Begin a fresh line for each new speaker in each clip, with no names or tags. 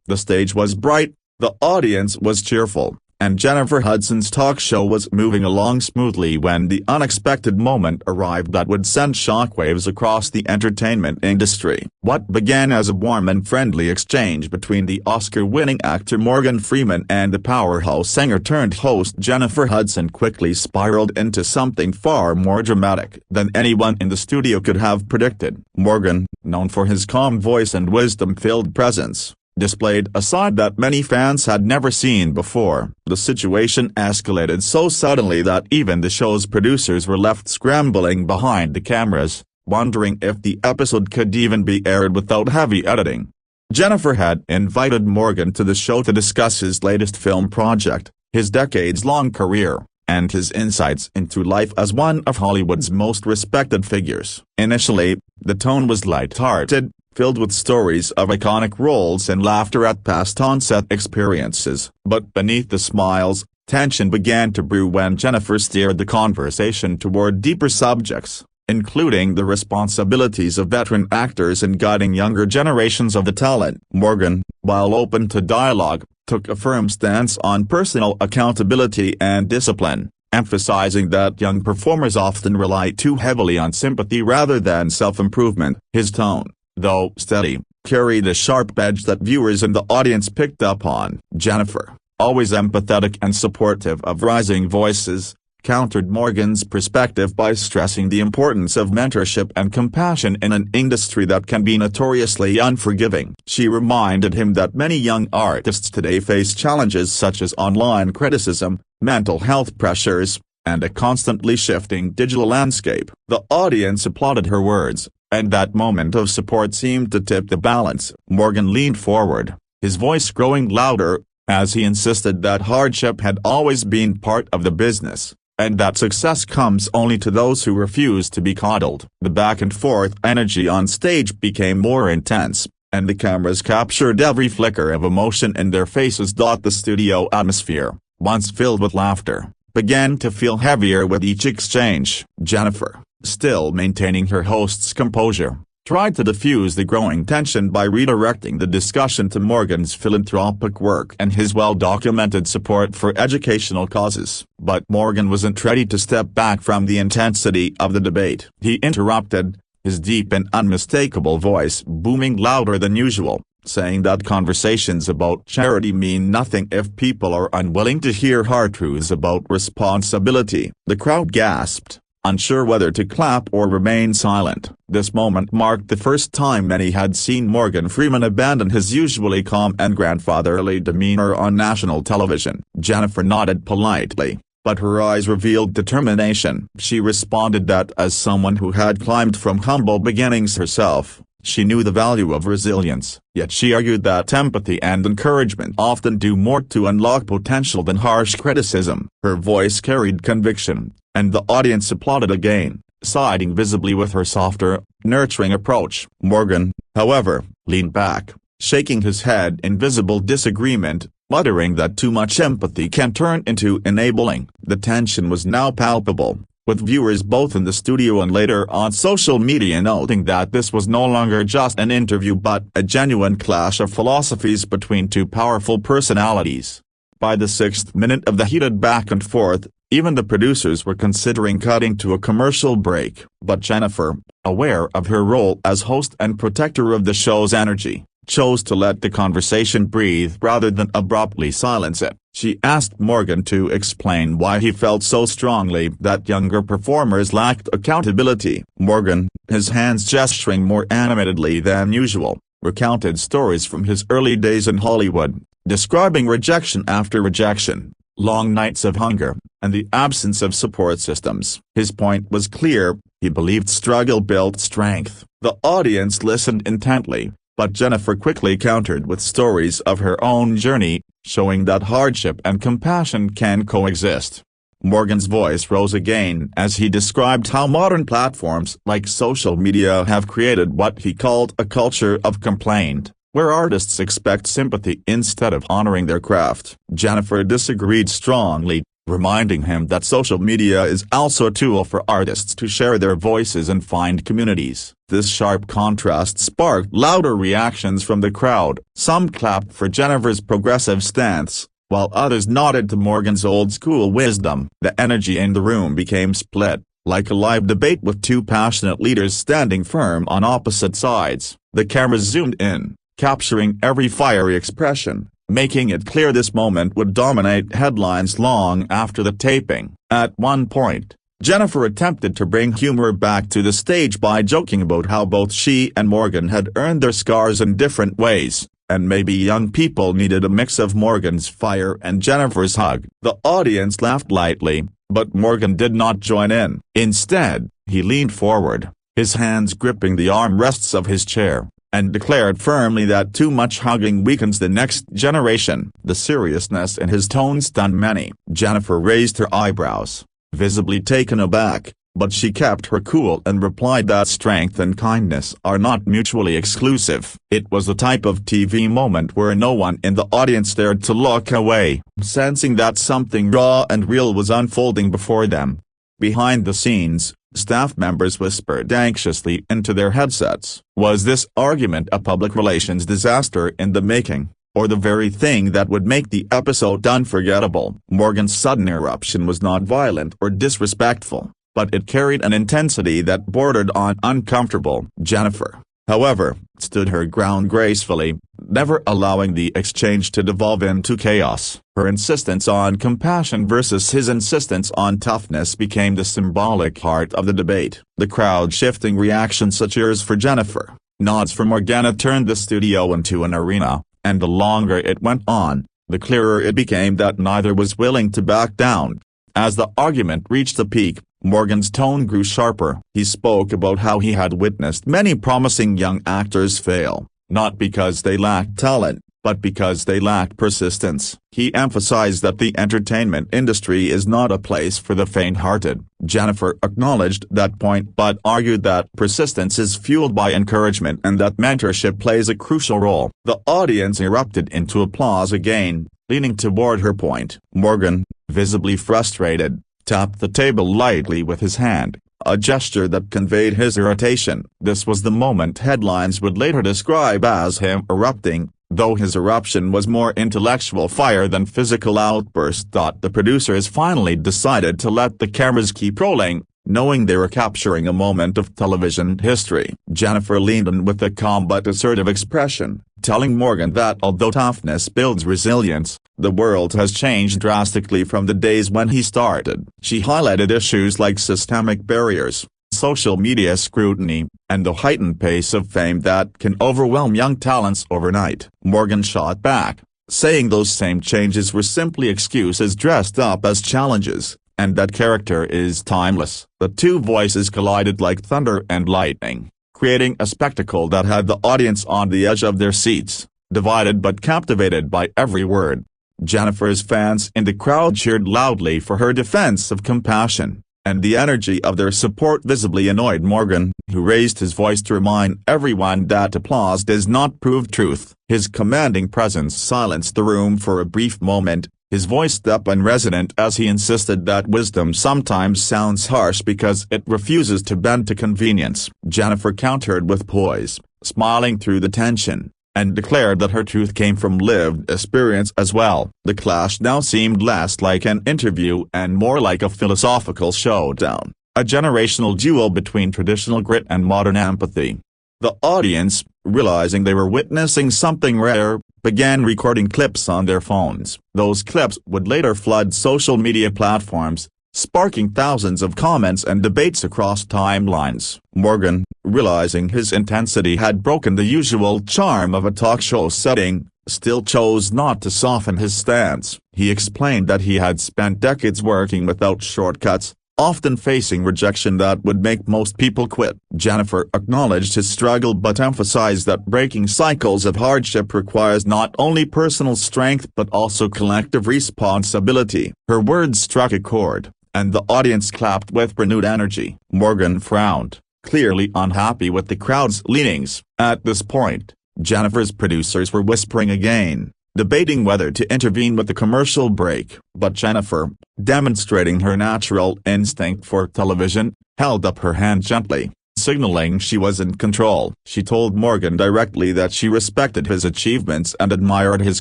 The stage was bright, the audience was cheerful, and Jennifer Hudson's talk show was moving along smoothly when the unexpected moment arrived that would send shockwaves across the entertainment industry. What began as a warm and friendly exchange between the Oscar-winning actor Morgan Freeman and the powerhouse singer-turned-host Jennifer Hudson quickly spiraled into something far more dramatic than anyone in the studio could have predicted. Morgan, known for his calm voice and wisdom-filled presence, displayed a side that many fans had never seen before. The situation escalated so suddenly that even the show's producers were left scrambling behind the cameras, wondering if the episode could even be aired without heavy editing. Jennifer had invited Morgan to the show to discuss his latest film project, his decades-long career, and his insights into life as one of Hollywood's most respected figures. Initially, the tone was light-hearted, filled with stories of iconic roles and laughter at past on-set experiences. But beneath the smiles, tension began to brew when Jennifer steered the conversation toward deeper subjects, including the responsibilities of veteran actors in guiding younger generations of the talent. Morgan, while open to dialogue, took a firm stance on personal accountability and discipline, emphasizing that young performers often rely too heavily on sympathy rather than self-improvement. His tone, though steady, carried a sharp edge that viewers and the audience picked up on. Jennifer, always empathetic and supportive of rising voices, countered Morgan's perspective by stressing the importance of mentorship and compassion in an industry that can be notoriously unforgiving. She reminded him that many young artists today face challenges such as online criticism, mental health pressures, and a constantly shifting digital landscape. The audience applauded her words, and that moment of support seemed to tip the balance. Morgan leaned forward, his voice growing louder, as he insisted that hardship had always been part of the business, and that success comes only to those who refuse to be coddled. The back-and-forth energy on stage became more intense, and the cameras captured every flicker of emotion in their faces. The studio atmosphere, once filled with laughter, began to feel heavier with each exchange. Jennifer, still maintaining her host's composure, tried to diffuse the growing tension by redirecting the discussion to Morgan's philanthropic work and his well-documented support for educational causes. But Morgan wasn't ready to step back from the intensity of the debate. He interrupted, his deep and unmistakable voice booming louder than usual, saying that conversations about charity mean nothing if people are unwilling to hear hard truths about responsibility. The crowd gasped, unsure whether to clap or remain silent. This moment marked the first time many had seen Morgan Freeman abandon his usually calm and grandfatherly demeanor on national television. Jennifer nodded politely, but her eyes revealed determination. She responded that as someone who had climbed from humble beginnings herself, she knew the value of resilience. Yet she argued that empathy and encouragement often do more to unlock potential than harsh criticism. Her voice carried conviction, and the audience applauded again, siding visibly with her softer, nurturing approach. Morgan, however, leaned back, shaking his head in visible disagreement, muttering that too much empathy can turn into enabling. The tension was now palpable, with viewers both in the studio and later on social media noting that this was no longer just an interview but a genuine clash of philosophies between two powerful personalities. By the sixth minute of the heated back and forth, even the producers were considering cutting to a commercial break. But Jennifer, aware of her role as host and protector of the show's energy, chose to let the conversation breathe rather than abruptly silence it. She asked Morgan to explain why he felt so strongly that younger performers lacked accountability. Morgan, his hands gesturing more animatedly than usual, recounted stories from his early days in Hollywood, describing rejection after rejection, long nights of hunger, and the absence of support systems. His point was clear: he believed struggle built strength. The audience listened intently, but Jennifer quickly countered with stories of her own journey, showing that hardship and compassion can coexist. Morgan's voice rose again as he described how modern platforms like social media have created what he called a culture of complaint, where artists expect sympathy instead of honoring their craft. Jennifer disagreed strongly, reminding him that social media is also a tool for artists to share their voices and find communities. This sharp contrast sparked louder reactions from the crowd. Some clapped for Jennifer's progressive stance, while others nodded to Morgan's old-school wisdom. The energy in the room became split, like a live debate with two passionate leaders standing firm on opposite sides. The cameras zoomed in, capturing every fiery expression, making it clear this moment would dominate headlines long after the taping. At one point, Jennifer attempted to bring humor back to the stage by joking about how both she and Morgan had earned their scars in different ways, and maybe young people needed a mix of Morgan's fire and Jennifer's hug. The audience laughed lightly, but Morgan did not join in. Instead, he leaned forward, his hands gripping the armrests of his chair, and declared firmly that too much hugging weakens the next generation. The seriousness in his tone stunned many. Jennifer raised her eyebrows, visibly taken aback, but she kept her cool and replied that strength and kindness are not mutually exclusive. It was a type of TV moment where no one in the audience dared to look away, sensing that something raw and real was unfolding before them. Behind the scenes, staff members whispered anxiously into their headsets. Was this argument a public relations disaster in the making, or the very thing that would make the episode unforgettable? Morgan's sudden eruption was not violent or disrespectful, but it carried an intensity that bordered on uncomfortable. Jennifer, however, stood her ground gracefully, never allowing the exchange to devolve into chaos. Her insistence on compassion versus his insistence on toughness became the symbolic heart of the debate. The crowd shifting reactions, such cheers for Jennifer, nods for Morgana, turned the studio into an arena, and the longer it went on, the clearer it became that neither was willing to back down. As the argument reached a peak, Morgan's tone grew sharper. He spoke about how he had witnessed many promising young actors fail, not because they lacked talent, but because they lacked persistence. He emphasized that the entertainment industry is not a place for the faint-hearted. Jennifer acknowledged that point but argued that persistence is fueled by encouragement and that mentorship plays a crucial role. The audience erupted into applause again, leaning toward her point. Morgan, visibly frustrated, tapped the table lightly with his hand, a gesture that conveyed his irritation. This was the moment headlines would later describe as him erupting, though his eruption was more intellectual fire than physical outburst. The producers finally decided to let the cameras keep rolling, knowing they were capturing a moment of television history. Jennifer leaned in with a calm but assertive expression, telling Morgan that although toughness builds resilience, the world has changed drastically from the days when he started. She highlighted issues like systemic barriers, social media scrutiny, and the heightened pace of fame that can overwhelm young talents overnight. Morgan shot back, saying those same changes were simply excuses dressed up as challenges, and that character is timeless. The two voices collided like thunder and lightning, creating a spectacle that had the audience on the edge of their seats, divided but captivated by every word. Jennifer's fans in the crowd cheered loudly for her defense of compassion, and the energy of their support visibly annoyed Morgan, who raised his voice to remind everyone that applause does not prove truth. His commanding presence silenced the room for a brief moment, his voice deep and resonant as he insisted that wisdom sometimes sounds harsh because it refuses to bend to convenience. Jennifer countered with poise, smiling through the tension, and declared that her truth came from lived experience as well. The clash now seemed less like an interview and more like a philosophical showdown, a generational duel between traditional grit and modern empathy. The audience, realizing they were witnessing something rare, began recording clips on their phones. Those clips would later flood social media platforms, sparking thousands of comments and debates across timelines. Morgan, realizing his intensity had broken the usual charm of a talk show setting, still chose not to soften his stance. He explained that he had spent decades working without shortcuts, often facing rejection that would make most people quit. Jennifer acknowledged his struggle but emphasized that breaking cycles of hardship requires not only personal strength but also collective responsibility. Her words struck a chord, and the audience clapped with renewed energy. Morgan frowned, clearly unhappy with the crowd's leanings. At this point, Jennifer's producers were whispering again, debating whether to intervene with the commercial break. But Jennifer, demonstrating her natural instinct for television, held up her hand gently, signaling she was in control. She told Morgan directly that she respected his achievements and admired his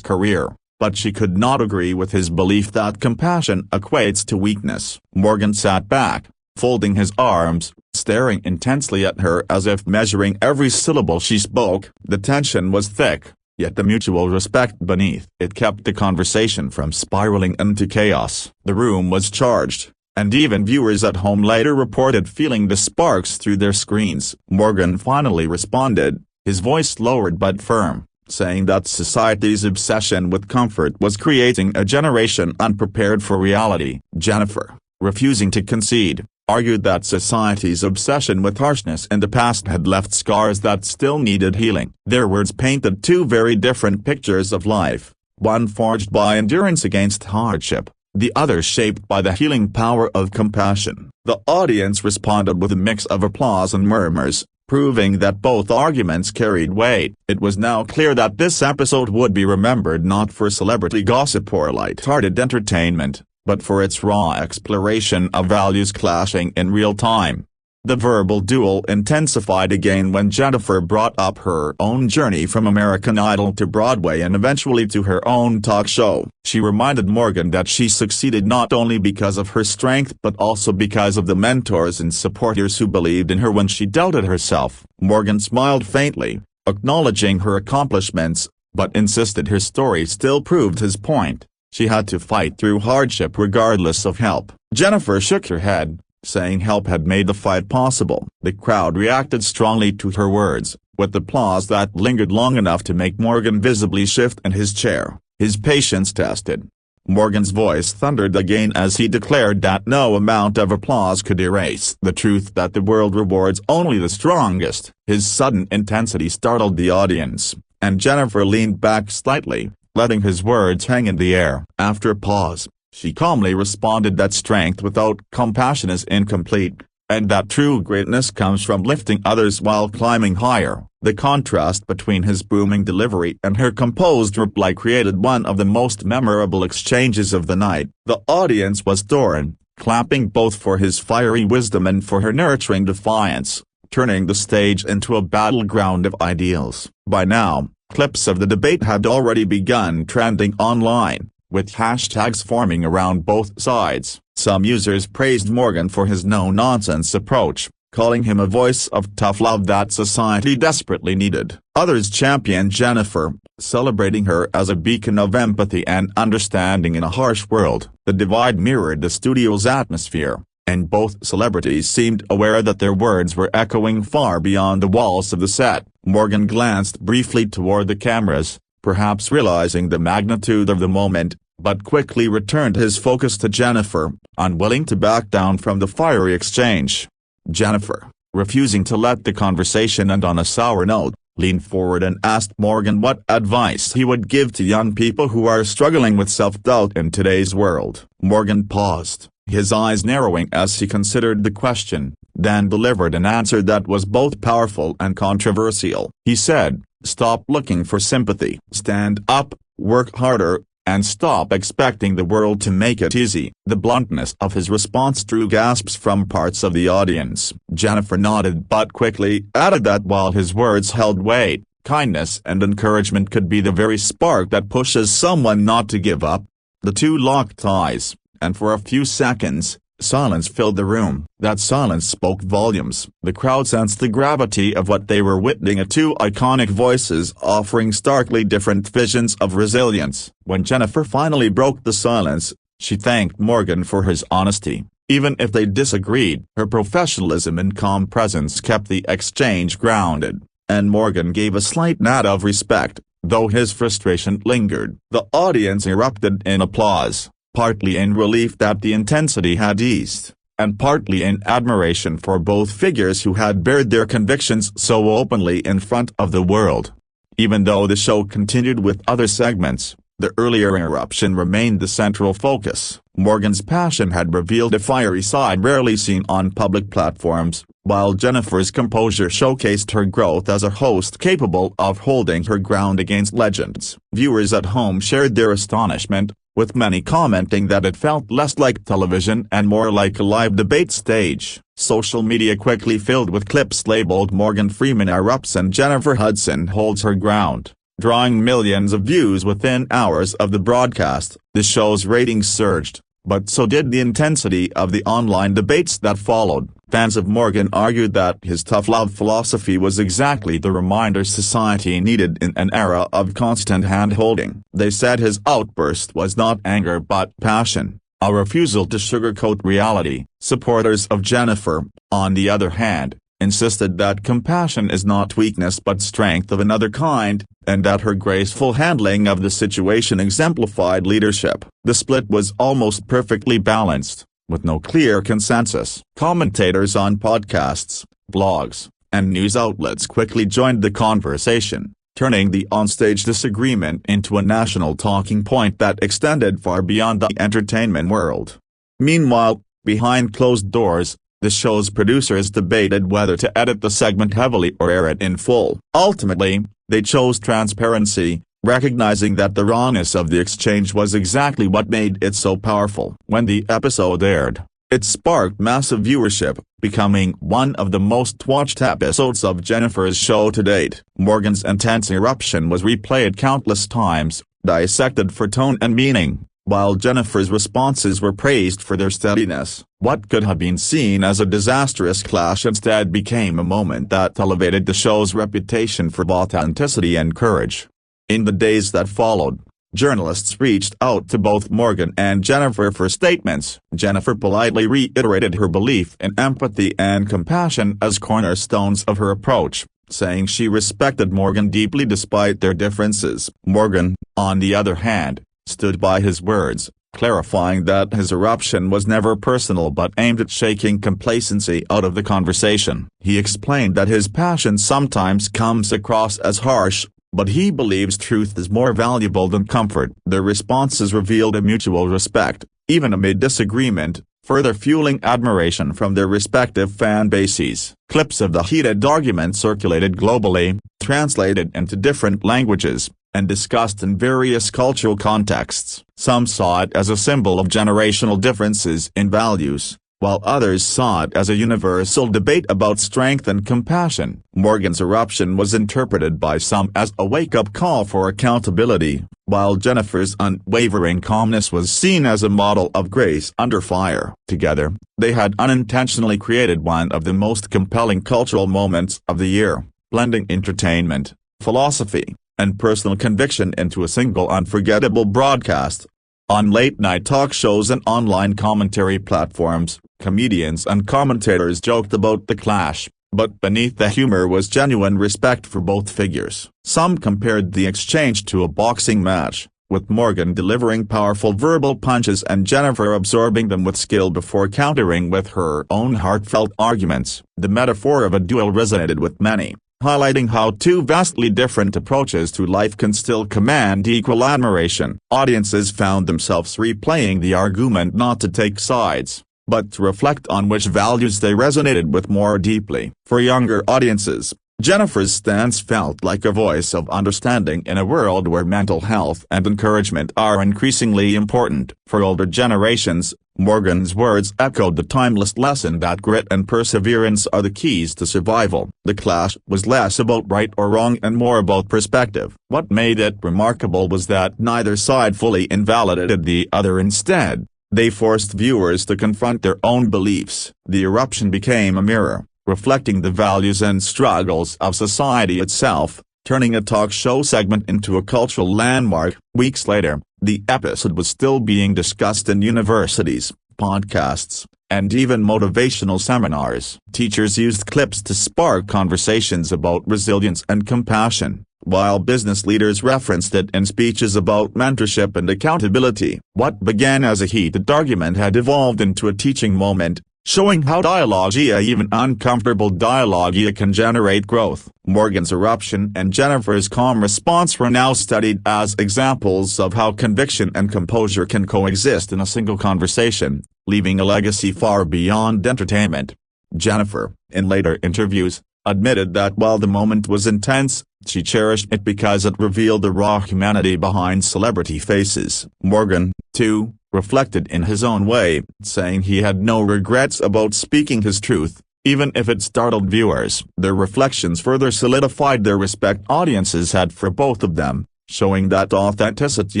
career, but she could not agree with his belief that compassion equates to weakness. Morgan sat back, folding his arms, staring intensely at her as if measuring every syllable she spoke. The tension was thick, yet the mutual respect beneath it kept the conversation from spiraling into chaos. The room was charged, and even viewers at home later reported feeling the sparks through their screens. Morgan finally responded, his voice lowered but firm, saying that society's obsession with comfort was creating a generation unprepared for reality. Jennifer, refusing to concede, argued that society's obsession with harshness in the past had left scars that still needed healing. Their words painted two very different pictures of life, one forged by endurance against hardship, the other shaped by the healing power of compassion. The audience responded with a mix of applause and murmurs, proving that both arguments carried weight. It was now clear that this episode would be remembered not for celebrity gossip or light-hearted entertainment, but for its raw exploration of values clashing in real time. The verbal duel intensified again when Jennifer brought up her own journey from American Idol to Broadway and eventually to her own talk show. She reminded Morgan that she succeeded not only because of her strength but also because of the mentors and supporters who believed in her when she doubted herself. Morgan smiled faintly, acknowledging her accomplishments, but insisted her story still proved his point. She had to fight through hardship regardless of help. Jennifer shook her head, saying help had made the fight possible. The crowd reacted strongly to her words, with applause that lingered long enough to make Morgan visibly shift in his chair, his patience tested. Morgan's voice thundered again as he declared that no amount of applause could erase the truth that the world rewards only the strongest. His sudden intensity startled the audience, and Jennifer leaned back slightly, letting his words hang in the air. After a pause, she calmly responded that strength without compassion is incomplete, and that true greatness comes from lifting others while climbing higher. The contrast between his booming delivery and her composed reply created one of the most memorable exchanges of the night. The audience was torn, clapping both for his fiery wisdom and for her nurturing defiance, turning the stage into a battleground of ideals. By now, clips of the debate had already begun trending online, with hashtags forming around both sides. Some users praised Morgan for his no-nonsense approach, calling him a voice of tough love that society desperately needed. Others championed Jennifer, celebrating her as a beacon of empathy and understanding in a harsh world. The divide mirrored the studio's atmosphere, and both celebrities seemed aware that their words were echoing far beyond the walls of the set. Morgan glanced briefly toward the cameras, perhaps realizing the magnitude of the moment, but quickly returned his focus to Jennifer, unwilling to back down from the fiery exchange. Jennifer, refusing to let the conversation end on a sour note, leaned forward and asked Morgan what advice he would give to young people who are struggling with self-doubt in today's world. Morgan paused, his eyes narrowing as he considered the question, then delivered an answer that was both powerful and controversial. He said, "Stop looking for sympathy. Stand up, work harder, and stop expecting the world to make it easy." The bluntness of his response drew gasps from parts of the audience. Jennifer nodded but quickly added that while his words held weight, kindness and encouragement could be the very spark that pushes someone not to give up. The two locked eyes, and for a few seconds, silence filled the room. That silence spoke volumes. The crowd sensed the gravity of what they were witnessing, two iconic voices offering starkly different visions of resilience. When Jennifer finally broke the silence, she thanked Morgan for his honesty. Even if they disagreed, her professionalism and calm presence kept the exchange grounded, and Morgan gave a slight nod of respect, though his frustration lingered. The audience erupted in applause, partly in relief that the intensity had eased, and partly in admiration for both figures who had bared their convictions so openly in front of the world. Even though the show continued with other segments, the earlier eruption remained the central focus. Morgan's passion had revealed a fiery side rarely seen on public platforms, while Jennifer's composure showcased her growth as a host capable of holding her ground against legends. Viewers at home shared their astonishment, with many commenting that it felt less like television and more like a live debate stage. Social media quickly filled with clips labeled "Morgan Freeman erupts" and "Jennifer Hudson holds her ground," drawing millions of views within hours of the broadcast. The show's ratings surged, but so did the intensity of the online debates that followed. Fans of Morgan argued that his tough love philosophy was exactly the reminder society needed in an era of constant hand-holding. They said his outburst was not anger but passion, a refusal to sugarcoat reality. Supporters of Jennifer, on the other hand, insisted that compassion is not weakness but strength of another kind, and that her graceful handling of the situation exemplified leadership. The split was almost perfectly balanced, with no clear consensus. Commentators on podcasts, blogs, and news outlets quickly joined the conversation, turning the onstage disagreement into a national talking point that extended far beyond the entertainment world. Meanwhile, behind closed doors, the show's producers debated whether to edit the segment heavily or air it in full. Ultimately, they chose transparency, recognizing that the rawness of the exchange was exactly what made it so powerful. When the episode aired, it sparked massive viewership, becoming one of the most watched episodes of Jennifer's show to date. Morgan's intense eruption was replayed countless times, dissected for tone and meaning, while Jennifer's responses were praised for their steadiness. What could have been seen as a disastrous clash instead became a moment that elevated the show's reputation for authenticity and courage. In the days that followed, journalists reached out to both Morgan and Jennifer for statements. Jennifer politely reiterated her belief in empathy and compassion as cornerstones of her approach, saying she respected Morgan deeply despite their differences. Morgan, on the other hand, stood by his words, clarifying that his eruption was never personal but aimed at shaking complacency out of the conversation. He explained that his passion sometimes comes across as harsh, but he believes truth is more valuable than comfort. Their responses revealed a mutual respect, even amid disagreement, further fueling admiration from their respective fan bases. Clips of the heated argument circulated globally, translated into different languages, and discussed in various cultural contexts. Some saw it as a symbol of generational differences in values, while others saw it as a universal debate about strength and compassion. Morgan's eruption was interpreted by some as a wake-up call for accountability, while Jennifer's unwavering calmness was seen as a model of grace under fire. Together, they had unintentionally created one of the most compelling cultural moments of the year, blending entertainment, philosophy, and personal conviction into a single unforgettable broadcast. On late-night talk shows and online commentary platforms, comedians and commentators joked about the clash, but beneath the humor was genuine respect for both figures. Some compared the exchange to a boxing match, with Morgan delivering powerful verbal punches and Jennifer absorbing them with skill before countering with her own heartfelt arguments. The metaphor of a duel resonated with many, highlighting how two vastly different approaches to life can still command equal admiration. Audiences found themselves replaying the argument not to take sides, but to reflect on which values they resonated with more deeply. For younger audiences, Jennifer's stance felt like a voice of understanding in a world where mental health and encouragement are increasingly important. For older generations, Morgan's words echoed the timeless lesson that grit and perseverance are the keys to survival. The clash was less about right or wrong and more about perspective. What made it remarkable was that neither side fully invalidated the other. Instead, they forced viewers to confront their own beliefs. The eruption became a mirror, reflecting the values and struggles of society itself, turning a talk show segment into a cultural landmark. Weeks later, the episode was still being discussed in universities, podcasts, and even motivational seminars. Teachers used clips to spark conversations about resilience and compassion, while business leaders referenced it in speeches about mentorship and accountability. What began as a heated argument had evolved into a teaching moment, showing how dialogue, even uncomfortable dialogue, can generate growth. Morgan's eruption and Jennifer's calm response were now studied as examples of how conviction and composure can coexist in a single conversation, leaving a legacy far beyond entertainment. Jennifer, in later interviews, admitted that while the moment was intense, she cherished it because it revealed the raw humanity behind celebrity faces. Morgan, too, reflected in his own way, saying he had no regrets about speaking his truth, even if it startled viewers. Their reflections further solidified the respect audiences had for both of them, showing that authenticity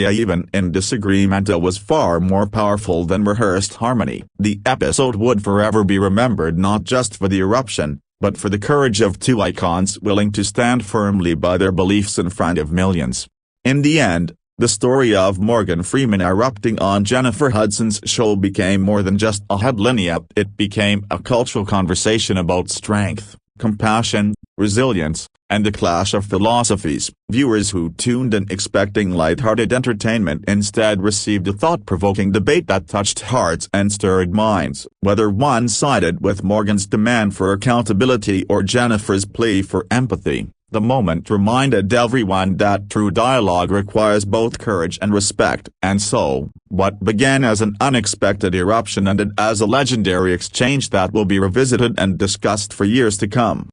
even in disagreement was far more powerful than rehearsed harmony. The episode would forever be remembered not just for the eruption, but for the courage of two icons willing to stand firmly by their beliefs in front of millions. In the end, the story of Morgan Freeman erupting on Jennifer Hudson's show became more than just a headline. It became a cultural conversation about strength, compassion, resilience, and the clash of philosophies. Viewers who tuned in expecting lighthearted entertainment instead received a thought-provoking debate that touched hearts and stirred minds. Whether one sided with Morgan's demand for accountability or Jennifer's plea for empathy, the moment reminded everyone that true dialogue requires both courage and respect. And so, what began as an unexpected eruption ended as a legendary exchange that will be revisited and discussed for years to come.